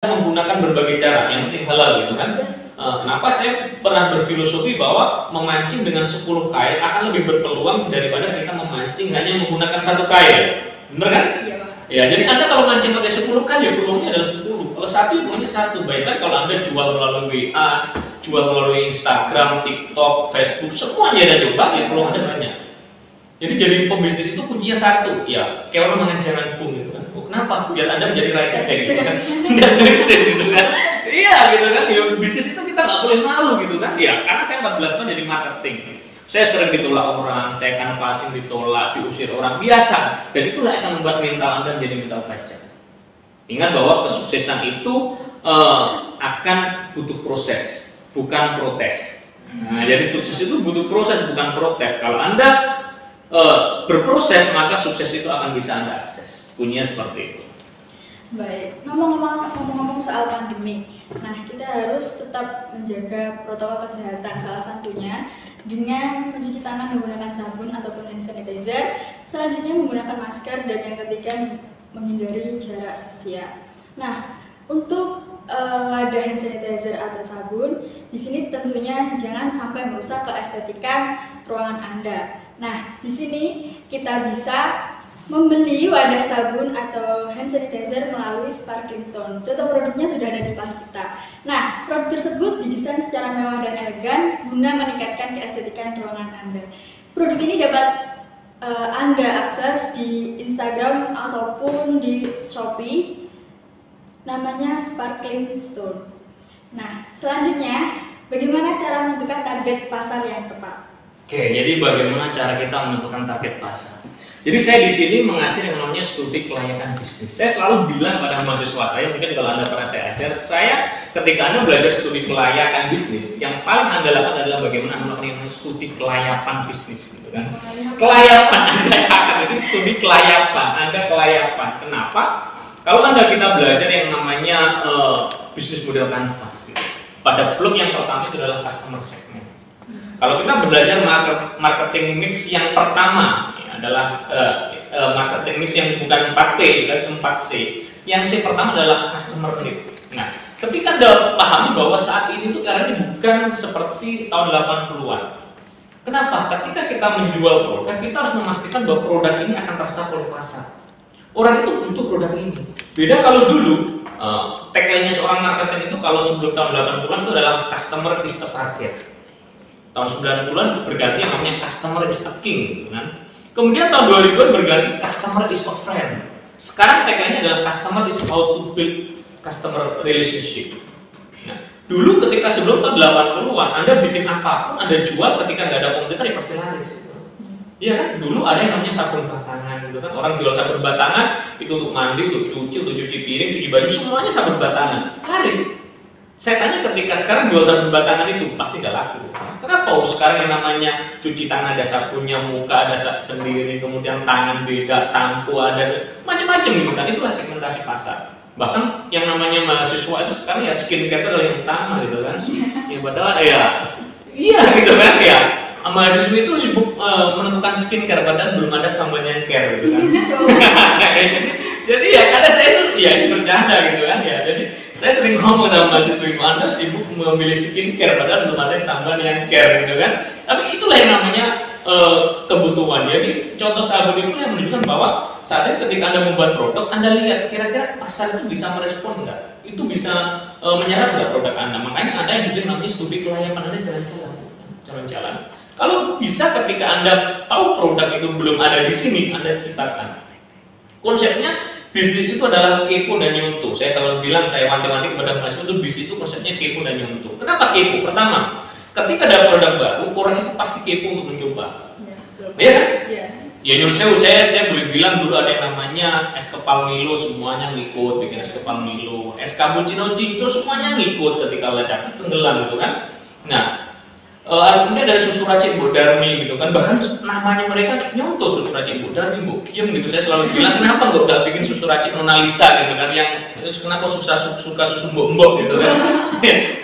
menggunakan berbagai cara, yang penting halal gitu kan. Kenapa saya pernah berfilosofi bahwa memancing dengan 10 kail akan lebih berpeluang daripada kita memancing hanya menggunakan 1 kail. Bener kan? Iya, Pak. Ya, jadi Anda kalau mancing pakai 10 kail ya peluangnya adalah 10. Kalau 1 peluangnya 1. Bayangkan kalau Anda jual melalui WA, jual melalui Instagram, TikTok, Facebook, semuanya Anda coba ya peluang Anda banyak. Jadi pembisnis itu kuncinya 1, ya kayak orang makan jangan bung gitu kan. Kenapa? Biar Anda menjadi rakyat gitu kan. Tidak krisis gitu kan. Iya gitu kan. Ya bisnis itu kita nggak boleh malu gitu kan. Ya karena saya 14 tahun jadi marketing. Saya sering ditolak orang, saya canvassing ditolak, diusir orang biasa. Dan itulah yang akan membuat mental Anda menjadi mental baja. Ingat bahwa kesuksesan itu akan butuh proses, bukan protes. Nah, jadi sukses itu butuh proses, bukan protes. Kalau Anda berproses, maka sukses itu akan bisa Anda akses. Punya seperti itu. Baik, ngomong-ngomong soal pandemi, nah kita harus tetap menjaga protokol kesehatan, salah satunya dengan mencuci tangan menggunakan sabun ataupun hand sanitizer, selanjutnya menggunakan masker, dan yang ketiga menghindari jarak sosial. Nah, untuk wadah hand sanitizer atau sabun, di sini tentunya jangan sampai merusak keestetikan ruangan Anda. Nah, di sini kita bisa membeli wadah sabun atau hand sanitizer melalui Sparkling Tone. Contoh produknya sudah ada di depan kita. Nah, produk tersebut didesain secara mewah dan elegan guna meningkatkan keestetikan ruangan Anda. Produk ini dapat Anda akses di Instagram ataupun di Shopee. Namanya Sparkling Stone. Nah, selanjutnya bagaimana cara menentukan target pasar yang tepat? Oke, jadi bagaimana cara kita menentukan target pasar? Jadi saya di sini mengajar yang namanya studi kelayakan bisnis. Saya selalu bilang pada mahasiswa saya, mungkin kalau Anda pernah saya ajar, ketika Anda belajar studi kelayakan bisnis, yang paling Anda lakukan adalah bagaimana melakukan studi kelayapan bisnis, gitu kan? Kelayapan, Anda catat itu studi kelayapan, Anda kelayapan. Kenapa? Kalau kita belajar yang namanya bisnis model canvas, gitu. Pada blok yang pertama itu adalah customer segment. Kalau kita belajar marketing mix yang pertama ya, adalah marketing mix yang bukan 4P, kan 4C. Yang C pertama adalah customer need. Nah, ketika Anda pahami bahwa saat ini tuh caranya bukan seperti tahun 80-an. Kenapa? Ketika kita menjual produk, kita harus memastikan bahwa produk ini akan tersapa oleh pasar. Orang itu butuh produk ini. Beda kalau dulu tagline-nya seorang marketing itu kalau sebelum tahun 80-an itu adalah customer is a target. Tahun 90-an berganti yang namanya customer is a king, gitu kan. Kemudian tahun 2000-an berganti customer is a friend. Sekarang tagline-nya adalah customer is how to build customer relationship. Nah, dulu ketika sebelum tahun 80-an, Anda bikin apapun, Anda jual ketika nggak ada kompetitor ya pasti laris. Iya kan? Dulu ada yang namanya sabun batangan, gitu kan. Orang jual sabun batangan itu untuk mandi, untuk cuci piring, cuci baju, semuanya sabun batangan. Laris. Saya tanya ketika sekarang jual sabun batangan itu pasti nggak laku. Kenapa? Sekarang yang namanya cuci tangan ada sabunnya, muka ada sendiri, kemudian tangan beda, sampo ada macam-macam gitu kan. Itulah segmentasi pasar. Bahkan yang namanya mahasiswa itu sekarang ya skincare itu adalah yang utama gitu kan. Ya padahal ya iya gitu kan ya. Mahasiswa itu sibuk menentukan skincare padahal belum ada sambalnya care gitu kan. Jadi ya karena saya itu ya ini bercanda gitu kan ya. Jadi saya sering ngomong sama mahasiswa Anda sibuk memilih skincare padahal belum ada sambal yang care gitu kan. Tapi itulah yang namanya kebutuhan. Jadi contoh sabun itu yang menunjukkan bahwa saat ini ketika Anda membuat produk, Anda lihat kira-kira pasar itu bisa merespon nggak? Itu bisa menyerap nggak produk Anda? Makanya ada yang bikin namanya studi kelayakan, Anda jalan-jalan. Kalau bisa ketika Anda tahu produk itu belum ada di sini, Anda ciptakan. Konsepnya bisnis itu adalah kepo dan nyuntuh. Saya selalu bilang, saya wanti-wanti kepada mahasiswa itu bisnis itu konsepnya kepo dan nyuntuh. Kenapa kepo? Pertama, ketika ada produk baru, orang itu pasti kepo untuk mencoba. Iya kan? Iya. Ya nyuruh saya boleh bilang dulu ada yang namanya es kepal Milo, semuanya ngikut bikin es kepal Milo, es cappuccino Cinco semuanya ngikut ketika lacak tenggelam gitu kan. Nah, kemudian dari susu racik Bu Darmi gitu kan, bahkan namanya mereka nyontoh susu racik Bu Darmi, Bu Kiem gitu. Saya selalu bilang kenapa nggak udah bikin susu racik Nona Lisa gitu kan, yang kenapa suka susu mbok gitu kan.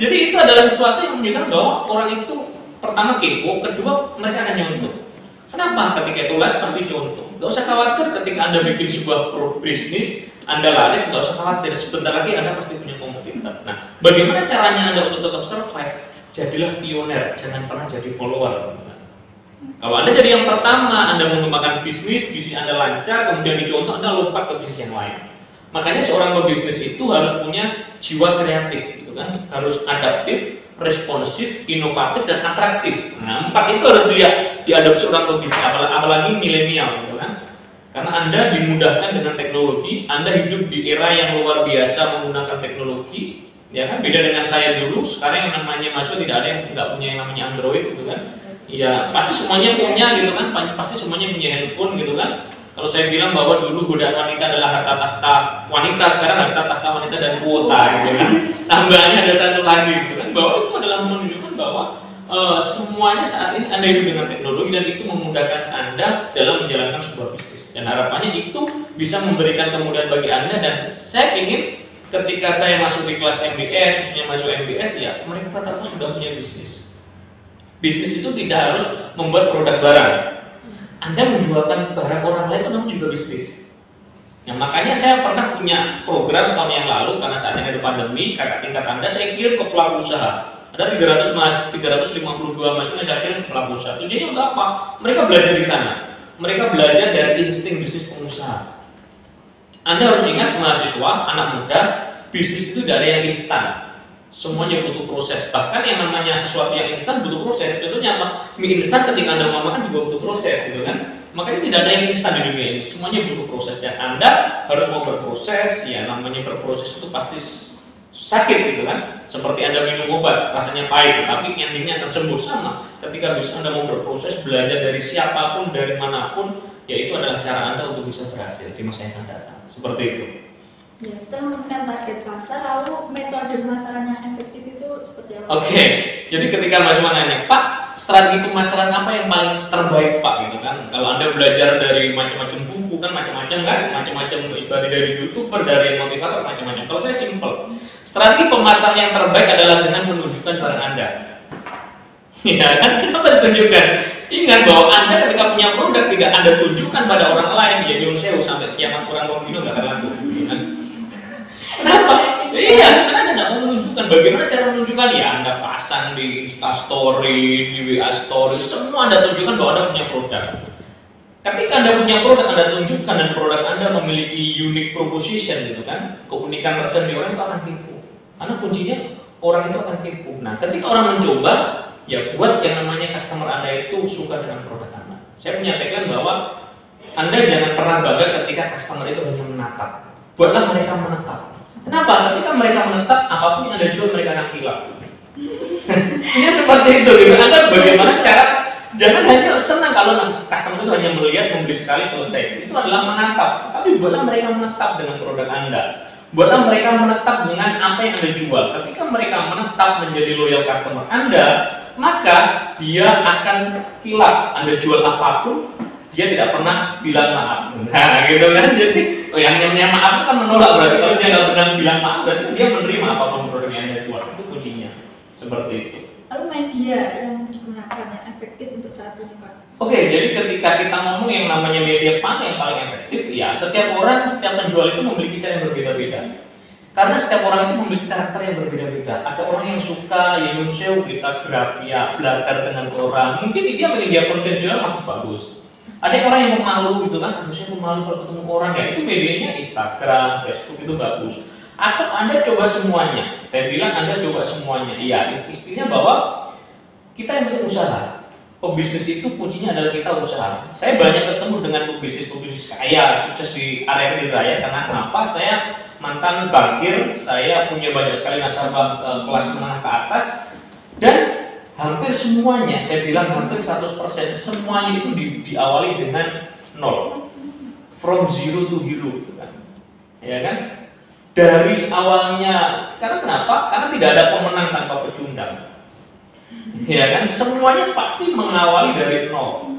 Jadi itu adalah sesuatu yang menunjukkan bahwa orang itu pertama kepo, kedua mereka akan nyontoh. Kenapa? Ketika itulah seperti contoh Nggak usah khawatir ketika Anda bikin sebuah bisnis, Anda laris, nggak usah khawatir. Sebentar lagi Anda pasti punya kompetitor. Nah, bagaimana caranya Anda untuk tetap survive? Jadilah pioner, jangan pernah jadi follower. Kalau Anda jadi yang pertama, Anda mengembangkan bisnis Anda lancar, kemudian dicontoh, Anda lompat ke bisnis yang lain. Makanya seorang pebisnis itu harus punya jiwa kreatif, gitu kan? Harus adaptif, responsif, inovatif, dan atraktif. Nah, 4 itu harus diadopsi seorang pebisnis, apalagi milenial, gitu kan? Karena Anda dimudahkan dengan teknologi, Anda hidup di era yang luar biasa menggunakan teknologi, ya kan? Beda dengan saya dulu, sekarang yang namanya mahasiswa tidak ada yang nggak punya yang namanya Android, gitu kan? Ya pasti semuanya punya, gitu kan? Pasti semuanya punya handphone, gitu kan? Kalau saya bilang bahwa dulu godaan wanita adalah harta tahta wanita, sekarang harta tahta wanita dan kuota, gitu kan? Tambahannya ada satu lagi, gitu kan? Bahwa itu adalah menunjukkan bahwa semuanya saat ini Anda hidup dengan teknologi dan itu memudahkan Anda dalam menjalankan sebuah bisnis. Dan harapannya itu bisa memberikan kemudahan bagi Anda, dan saya ingin ketika saya masuk di kelas MBS, khususnya masuk MBS, ya mereka rata-rata sudah punya bisnis. Bisnis itu tidak harus membuat produk barang. Anda menjualkan barang orang lain itu namanya juga bisnis. Nah, makanya saya pernah punya program setahun yang lalu, karena saat ini ada pandemi, kakak tingkat Anda saya kirim ke pelaku usaha. Ada 352 mahasiswa saya kirim ke pelaku usaha. Tujuannya untuk apa? Mereka belajar di sana. Mereka belajar dari insting bisnis pengusaha. Anda harus ingat, mahasiswa, anak muda, bisnis itu tidak ada yang instan. Semuanya butuh proses. Bahkan yang namanya sesuatu yang instan butuh proses. Contohnya apa? Mie instan ketika Anda mau makan juga butuh proses, gitu kan? Makanya tidak ada yang instan di dunia ini. Semuanya butuh proses, dan Anda harus mau berproses. Ya, namanya berproses itu pasti sakit, gitu kan? Seperti Anda minum obat, rasanya pahit, tapi endingnya akan sembuh. Sama ketika bisa Anda mau berproses, belajar dari siapapun, dari manapun, ya itu adalah cara Anda untuk bisa berhasil di masa yang akan datang. Seperti itu. Ya, setelah menemukan target pasar, lalu metode pemasaran yang efektif itu seperti apa? Oke, jadi ketika mahasiswa nanya, Pak, strategi pemasaran apa yang paling terbaik, Pak? Gitu kan? Kalau Anda belajar dari macam-macam buku, kan macam-macam kan, macam-macam dari YouTuber, dari motivator, macam-macam. Kalau saya simple, strategi pemasaran yang terbaik adalah dengan menunjukkan barang Anda. Ya kan? Kenapa ditunjukkan? Ingat bahwa Anda ketika punya produk tidak Anda tunjukkan pada orang lain, ya nyun sewu sampai kiamat orang Rombino nggak akan laku. Kan? Kenapa? Iya, karena Anda tidak mau menunjukkan. Bagaimana cara menunjukkan? Ya Anda pasang di Instastory, di WA Story, semua Anda tunjukkan bahwa Anda punya produk. Ketika Anda punya produk, Anda tunjukkan, dan produk Anda memiliki unique proposition, gitu kan? Keunikan tersendiri, orang itu akan kepo. Karena kuncinya orang itu akan kepo. Nah, ketika orang mencoba, ya buat yang namanya customer Anda itu suka dengan produk Anda. Saya punya tagline bahwa Anda jangan pernah bangga ketika customer itu hanya menatap. Buatlah mereka menetap. Kenapa? Ketika mereka menetap, apapun yang Anda jual mereka akan hilang. Ini seperti itu, gitu. Anda bagaimana cara, jangan hanya senang kalau customer itu hanya melihat, membeli sekali, selesai. Itu adalah menatap. Tapi buatlah mereka menetap dengan produk Anda. Buatlah mereka menetap dengan apa yang Anda jual. Ketika mereka menetap menjadi loyal customer Anda, maka dia akan kilap. Anda jual apapun, dia tidak pernah bilang maaf. Nah, gitu kan? Jadi, yang namanya maaf itu kan menolak. Berarti kalau dia nggak pernah bilang maaf, berarti dia menerima apapun produk yang Anda jual. Itu kuncinya. Seperti itu. Lalu media yang digunakan yang efektif untuk saat ini, Pak? Oke, jadi ketika kita ngomong yang namanya media mana yang paling efektif, ya setiap orang, setiap penjual itu memiliki cara yang berbeda-beda. Karena setiap orang itu memiliki karakter yang berbeda-beda. Ada orang yang suka nyun sewu, kita grafia, belajar dengan orang. Mungkin dia media konvensional masih bagus. Ada orang yang pemalu, gitu kan? Harusnya pemalu kalau ketemu orang, ya itu medianya Instagram, Facebook itu bagus. Atau Anda coba semuanya. Saya bilang Anda coba semuanya. Iya, istinya bahwa kita yang penting usaha. Pebisnis itu kuncinya adalah kita usaha. Saya banyak ketemu dengan pebisnis kaya, sukses di area raya. Karena kenapa? Saya mantan bankir, saya punya banyak sekali nasabah kelas menengah ke atas, dan hampir semuanya, saya bilang hampir 100%, semuanya itu diawali dengan nol, from zero to hero, ya kan? Dari awalnya, karena kenapa? Karena tidak ada pemenang tanpa pecundang, ya kan? Semuanya pasti mengawali dari nol.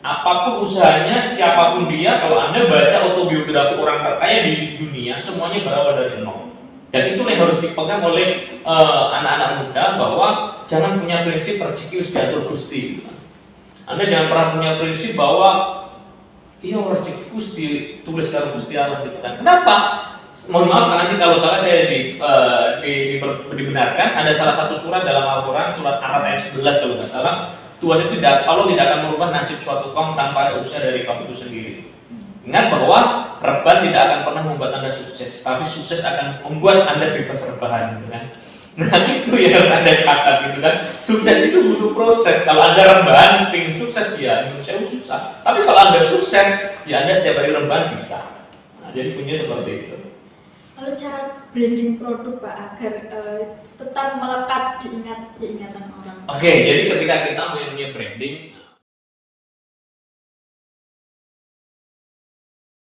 Apapun usahanya, siapapun dia, kalau Anda baca autobiografi orang terkaya di dunia, semuanya berawal dari nol. Dan itu yang harus dipegang oleh anak-anak muda, bahwa jangan punya prinsip rezeki wis diatur Gusti. Anda jangan pernah punya prinsip bahwa Iya, Orcekus ditulis secara Gusti Allah gitu kan. Kenapa? Mohon maaf nanti kalau salah saya dibenarkan. Ada salah satu surat dalam Al-Quran, surat Ar-Ra'd ayat 11 kalau nggak salah. Tuhan itu Allah tidak akan merubah nasib suatu kaum tanpa ada usaha dari kaum itu sendiri. Ingat bahwa rebahan tidak akan pernah membuat Anda sukses, tapi sukses akan membuat Anda bebas rebahan, gitu kan. Nah itu yang harus Anda catat gitu kan. Sukses itu butuh proses. Kalau Anda rebahan ingin sukses ya Indonesia susah. Tapi kalau Anda sukses ya Anda setiap hari rebahan bisa. Nah, jadi punya seperti itu. Lalu cara branding produk Pak agar tetap melekat diingatan orang. Oke, jadi ketika kita punya branding